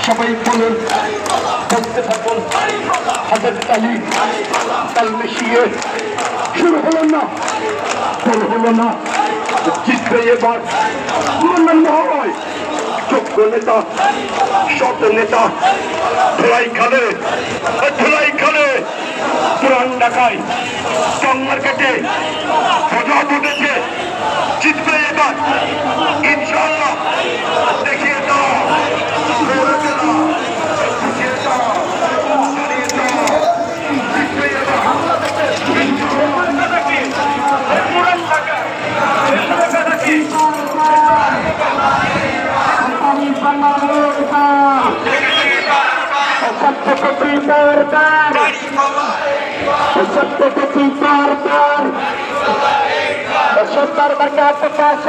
সবাই বলুন, বলতে থাকুন, হাজার তালি তাল মিশিয়ে শুরু হলো না, শুরু হলো না, জিতবে এবার নয় যোগ্য নেতা, সৎ নেতা, ধোলাই খালে পুরান ঢাকায় স্টক মার্কেটে প্রভাব উঠেছে, জিতবে এবার ইনশাআল্লাহ। দেখিয়ে দাও, সত্তর বার্তা প্রকাশ